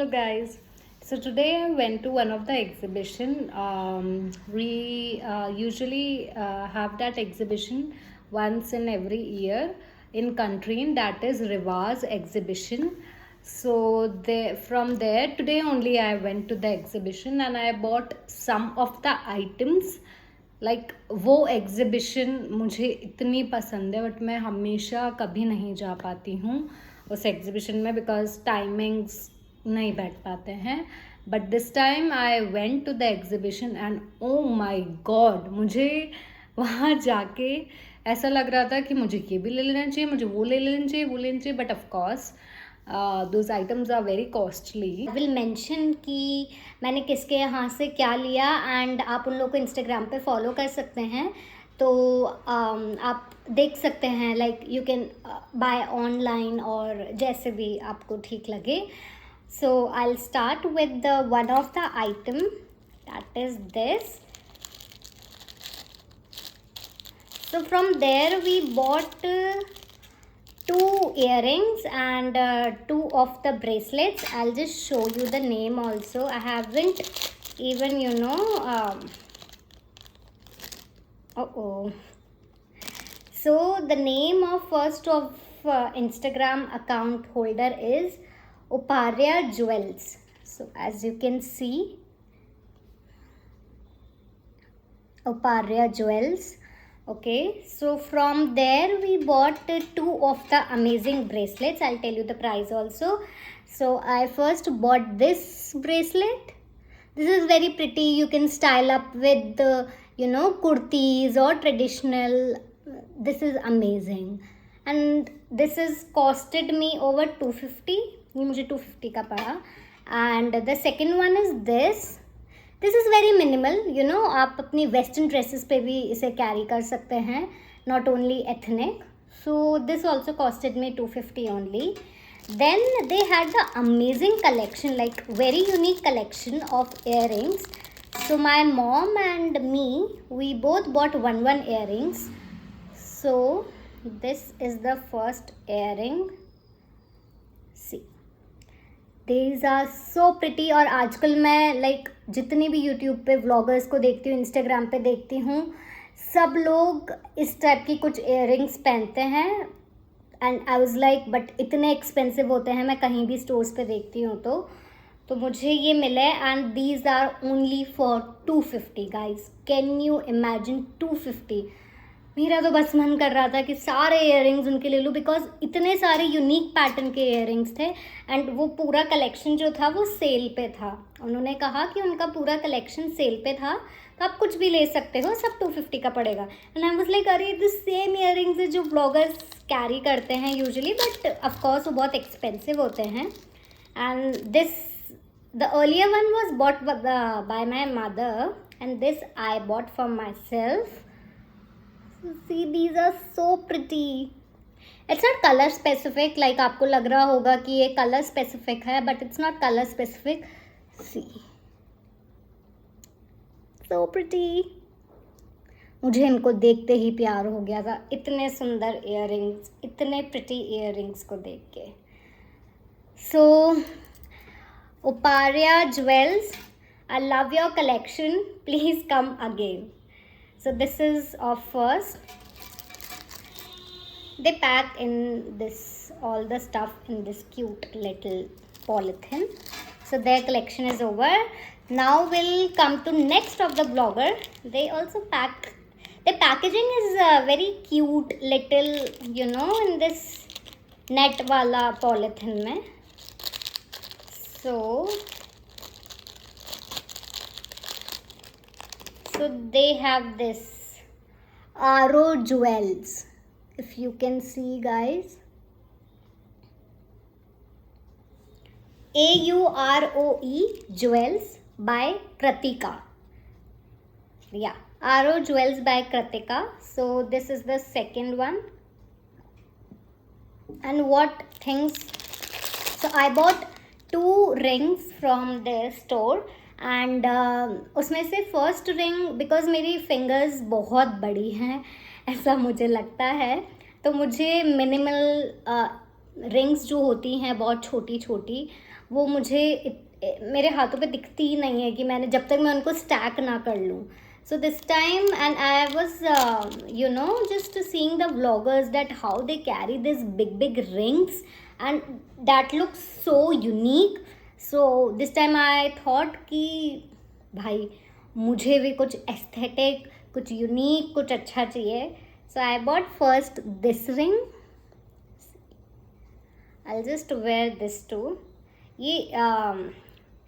Hello guys. So today I went to one of the exhibition. We usually have that exhibition once in every year in country, and that is Rivas exhibition. So from there today only I went to the exhibition and I bought some of the items. Like वो exhibition मुझे इतनी पसंद है but मैं हमेशा कभी नहीं जा पाती हूँ उस एग्ज़िबिशन में बिकॉज टाइमिंग्स नहीं बैठ पाते हैं. But this time I went to the exhibition and oh my God, मुझे वहाँ जाके ऐसा लग रहा था कि मुझे ये भी ले लेना चाहिए, मुझे वो ले लेना चाहिए, वो लेना चाहिए. But of course those items are very costly. Will mention कि मैंने किसके यहाँ से क्या लिया एंड आप उन लोग को इंस्टाग्राम पे फॉलो कर सकते हैं. तो आप देख सकते हैं, like you can buy online और जैसे भी आपको ठीक लगे. So I will start with the one of the item that is this. So from there we bought two earrings and two of the bracelets. I'll just show you the name also. I haven't even so the name of first of Instagram account holder is Uparya Jewels. So as you can see, Uparya Jewels. Okay, so from there we bought two of the amazing bracelets. I'll tell you the price also. So I first bought this bracelet. This is very pretty. You can style up with kurtis or traditional. This is amazing, and this is costed me over 250. ये मुझे 250 का पड़ा. And the second one is this. This is very minimal. आप अपनी western dresses पे भी इसे carry कर सकते हैं, not only ethnic. So this also costed me 250 only. Then they had the amazing collection, like very unique collection of earrings. So my mom and me, we both bought one earrings. So this is the first earring. See, these are so pretty. और आजकल मैं like जितनी भी YouTube पे vloggers को देखती हूँ, Instagram पे देखती हूँ, सब लोग इस टाइप की कुछ इयररिंग्स पहनते हैं. And I was like but इतने एक्सपेंसिव होते हैं, मैं कहीं भी स्टोर्स पे देखती हूँ तो मुझे ये मिले. And these are only for 250 guys. Can you imagine 250? मेरा तो बस मन कर रहा था कि सारे इयररिंग्स उनके ले लूँ बिकॉज इतने सारे यूनिक पैटर्न के इयररिंग्स थे. एंड वो पूरा कलेक्शन जो था वो सेल पे था. उन्होंने कहा कि उनका पूरा कलेक्शन सेल पे था, तो आप कुछ भी ले सकते हो, सब 250 का पड़ेगा. एंड आई वाज लाइक अरे द सेम इयररिंग्स जो ब्लॉगर्स कैरी करते हैं यूजुअली, बट ऑफकोर्स वो बहुत एक्सपेंसिव होते हैं. And this the earlier one was bought by my mother and this I bought for my self. See, these are so pretty. It's not color specific, like आपको लग रहा होगा कि ये color specific है, but it's not color specific. See, so pretty. मुझे इनको देखते ही प्यार हो गया था. इतने सुंदर earrings, इतने pretty earrings को देख के. So, Uparya Jewels, I love your collection. Please come again. So this is of first. They pack in this all the stuff in this cute little polythene. So their collection is over. Now we'll come to next of the blogger. They also pack. The packaging is very cute little, in this net wala polythene mein. So they have this Aro Jewels, if you can see guys. AUROE Jewels by Kratika. Yeah, Aro Jewels by Kratika. So this is the second one. And what things? So I bought 2 rings from their store. And उसमें से first ring, because मेरी fingers बहुत बड़ी हैं ऐसा मुझे लगता है, तो मुझे मिनिमल रिंग्स जो होती हैं बहुत छोटी छोटी वो मुझे मेरे हाथों पे दिखती ही नहीं है कि मैंने, जब तक मैं उनको स्टैक ना कर लूँ. So this time, and I was, just seeing the vloggers that how they carry these big rings, and that looks so unique. So this time I thought कि भाई मुझे भी कुछ aesthetic, कुछ unique, कुछ अच्छा चाहिए. So I bought first this ring. I'll just wear this too. ये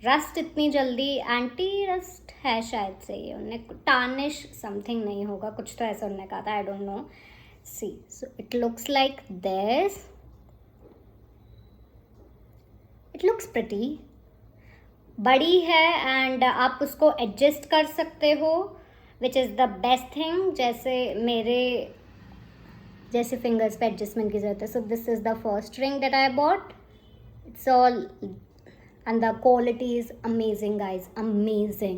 रस्ट इतनी जल्दी, एंटी रस्ट है शायद से, ये उन्हें टार्निश समथिंग नहीं होगा, कुछ तो ऐसा उन्होंने कहा था, I don't know. See, so it looks like this. It looks pretty. बड़ी है एंड आप उसको एडजस्ट कर सकते हो, which is the best thing. जैसे फिंगर्स पे एडजस्टमेंट की जरूरत है. So this is the first ring that I bought. It's all, and the quality is amazing, guys, amazing.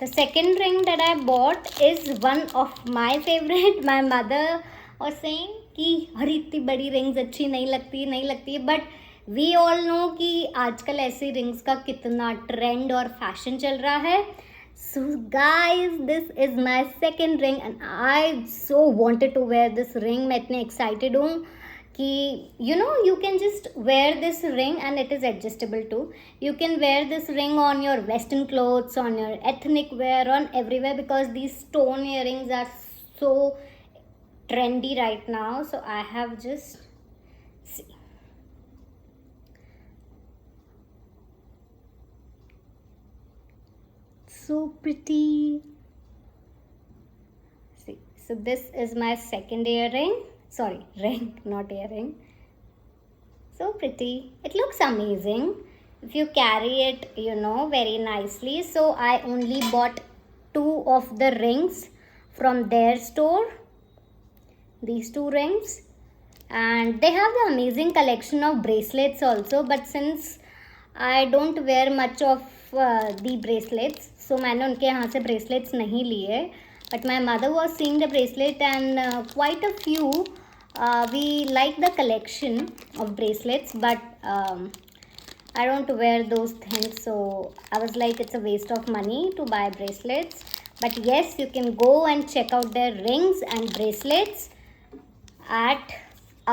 The second ring that I bought is one of my favorite. My mother was saying कि अरे इतनी बड़ी rings अच्छी नहीं लगती, but we all know कि आजकल ऐसी रिंग्स का कितना ट्रेंड और फैशन चल रहा है. So guys, this is my second ring and I so wanted to wear this ring. मैं इतनी एक्साइटेड हूँ कि you can just wear this ring and it is adjustable too. You can wear this ring on your western clothes, on your ethnic wear, on everywhere, because these stone earrings are so trendy right now. So I have just, see, so pretty. See, so this is my second earring. Sorry, ring, not earring. So pretty. It looks amazing if you carry it, very nicely. So I only bought 2 of the rings from their store. These 2 rings. And they have the amazing collection of bracelets also. But since I don't wear much of the bracelets, so मैंने उनके यहाँ से bracelets नहीं लिए. But my mother was seeing the bracelet and quite a few. We like the collection of bracelets, but I don't wear those things, so I was like, it's a waste of money to buy bracelets. But yes, you can go and check out their rings and bracelets at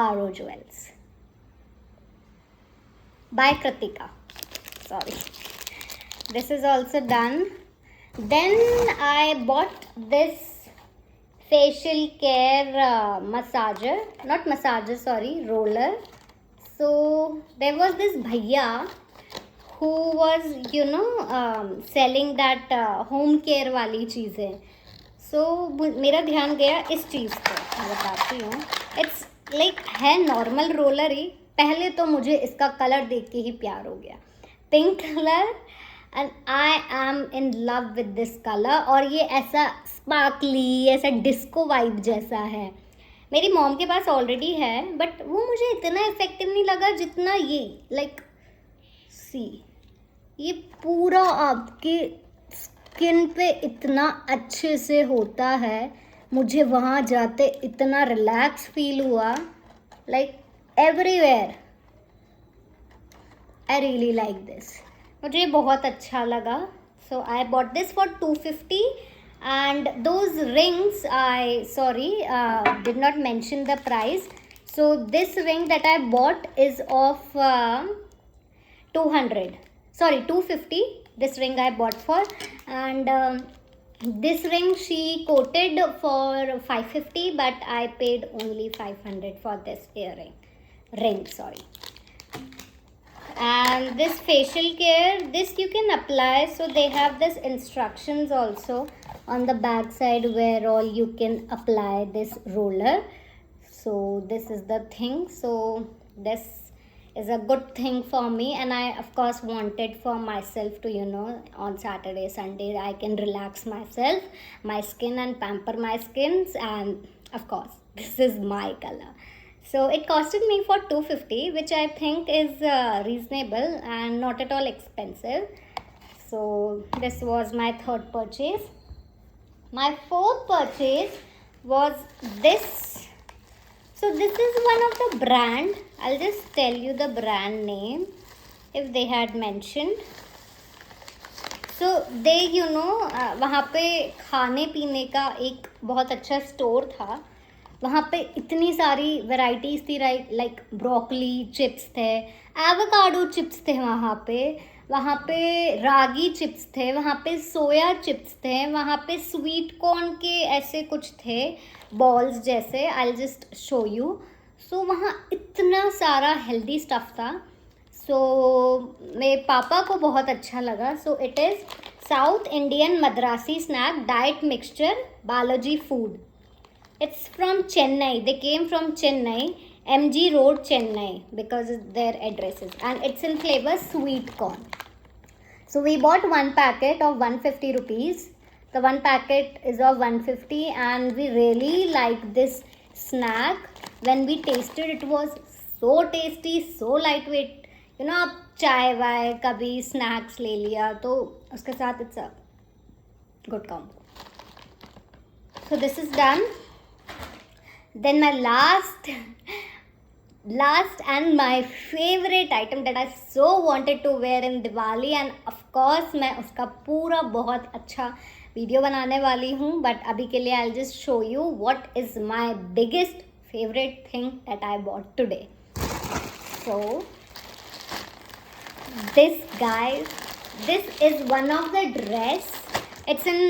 Aro Jewels. By Kritika. Sorry. This is also done. Then I bought this facial care massager, not massager, sorry, roller. So there was this bhaiya who was selling that home care वाली चीज़ें. So मेरा ध्यान गया इस चीज़ पे, मैं बताती हूँ. इट्स लाइक है नॉर्मल रोलर ही. पहले तो मुझे इसका कलर देख के ही प्यार हो गया, pink colour, and I am in love with this colour. और ये ऐसा स्पार्कली, ऐसा डिस्को वाइब जैसा है. मेरी मॉम के पास ऑलरेडी है, बट वो मुझे इतना इफेक्टिव नहीं लगा जितना ये. लाइक सी, ये पूरा आपके स्किन पे इतना अच्छे से होता है. मुझे वहाँ जाते इतना रिलैक्स फील हुआ, like everywhere. I really like this. मुझे बहुत अच्छा लगा. So I bought this for 250. and those rings, I did not mention the price. So this ring that I bought is of 250. This ring I bought for, and this ring she quoted for 550, but I paid only 500 for this ring. And this facial care, this you can apply. So they have this instructions also on the back side where all you can apply this roller. So this is the thing. So this is a good thing for me, and I of course wanted for myself to, on Saturday, Sunday I can relax myself, my skin, and pamper my skins. And of course this is my color. So it costed me for 250, which I think is reasonable and not at all expensive. So this was my third purchase. My fourth purchase was this. So this is one of the brand. I'll just tell you the brand name. if they had mentioned. So they वहाँ पे खाने पीने का एक बहुत अच्छा store था. वहाँ पे इतनी सारी वेराइटीज़ थी, लाइक ब्रोकली चिप्स थे, एवोकाडो चिप्स थे वहाँ पे रागी चिप्स थे, वहाँ पे सोया चिप्स थे, वहाँ पे स्वीट कॉर्न के ऐसे कुछ थे बॉल्स जैसे. I just show you. So वहाँ इतना सारा हेल्दी स्टफ़ था. सो मेरे पापा को बहुत अच्छा लगा. So it is South Indian Madrasi snack diet mixture Balaji food. It's from Chennai. They came from Chennai, MG Road, Chennai, because their addresses, and it's in flavor sweet corn. So we bought one packet of 150 rupees. The one packet is of 150, and we really like this snack. When we tasted, it was so tasty, so lightweight. आप चाय वाय कभी snacks ले लिया तो उसके साथ it's a good combo. So this is done. Then my last and my favorite item that I so wanted to wear in Diwali, and of course मैं उसका पूरा बहुत अच्छा वीडियो बनाने वाली हूँ. बट अभी के लिए I'll just show you what is my biggest favorite thing that I bought today. So this is one of the dress. It's in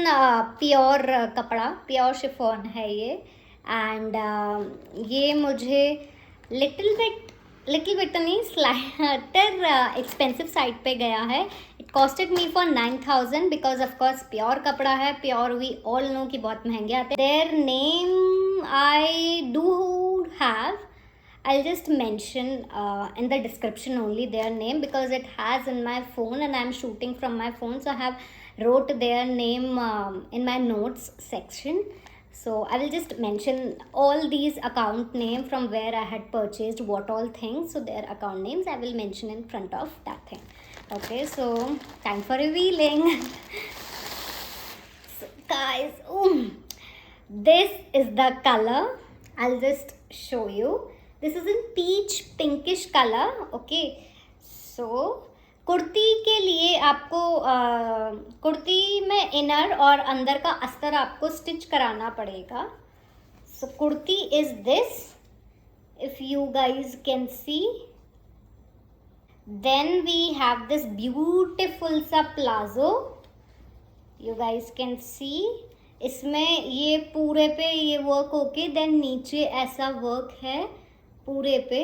pure कपड़ा, pure chiffon है ये. एंड ये मुझे लिटिल बिट तो नहीं, स्लाइटर एक्सपेंसिव साइड पे गया है. It costed me for 9,000 because of course pure कपड़ा है. प्योर वी ऑल नो कि बहुत महंगे आते हैं. Their name I do have. I'll just mention in the description only their name because it has in my phone and I'm shooting from my phone, so I have wrote their name in my notes section. So I will just mention all these account name from where I had purchased what all things. So their account names I will mention in front of that thing. Okay, so time for revealing. So guys, this is the color. I'll just show you. This is in peach pinkish color. Okay, so kurti के लिए आपको कुर्ती में inner और अंदर का अस्तर आपको stitch कराना पड़ेगा. So kurti is this, if you guys can see. Then we have this beautiful सा palazzo, you guys can see. इसमें ये पूरे पे ये वर्क होके देन नीचे ऐसा वर्क है पूरे पे,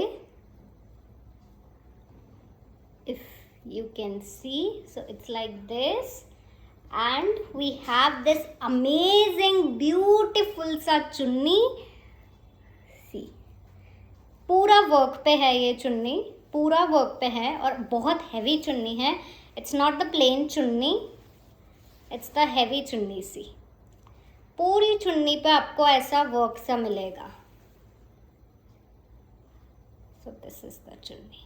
if you can see. So it's like this, and we have this amazing beautiful सा चुन्नी. see, पूरा वर्क पे है ये चुन्नी, पूरा वर्क पे है और बहुत हैवी चुन्नी है. इट्स नॉट द प्लेन चुन्नी, इट्स द हैवी चुन्नी. सी, पूरी चुन्नी पे आपको ऐसा वर्क सा मिलेगा. So this is the chunni.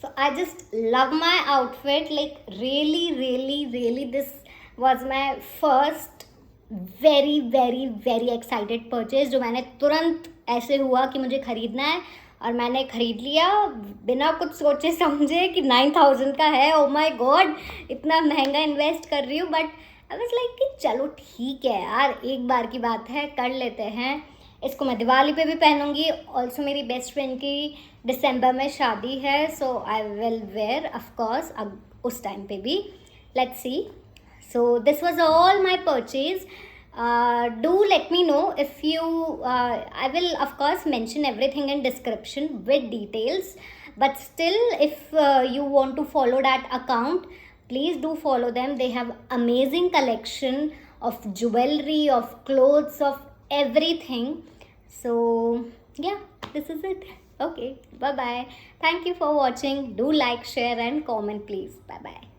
So I just love my outfit, like really this was my first very excited purchase जो मैंने तुरंत ऐसे हुआ कि मुझे खरीदना है और मैंने खरीद लिया बिना कुछ सोचे समझे कि 9,000 का है. ओ माय गॉड, इतना महंगा इन्वेस्ट कर रही हूँ. बट आई वाज लाइक कि चलो ठीक है यार, एक बार की बात है, कर लेते हैं. इसको मैं दिवाली पे भी पहनूंगी. ऑल्सो मेरी बेस्ट फ्रेंड की दिसंबर में शादी है, so I will wear of course उस टाइम पे भी. Let's see. So this was all my purchase. Do let me know if you I will of course mention everything in description with details, but still if you want to follow that account, please do follow them. They have amazing collection of jewelry, of clothes, of everything. So yeah, this is it. Okay, bye bye. Thank you for watching. Do like, share and comment please. Bye bye.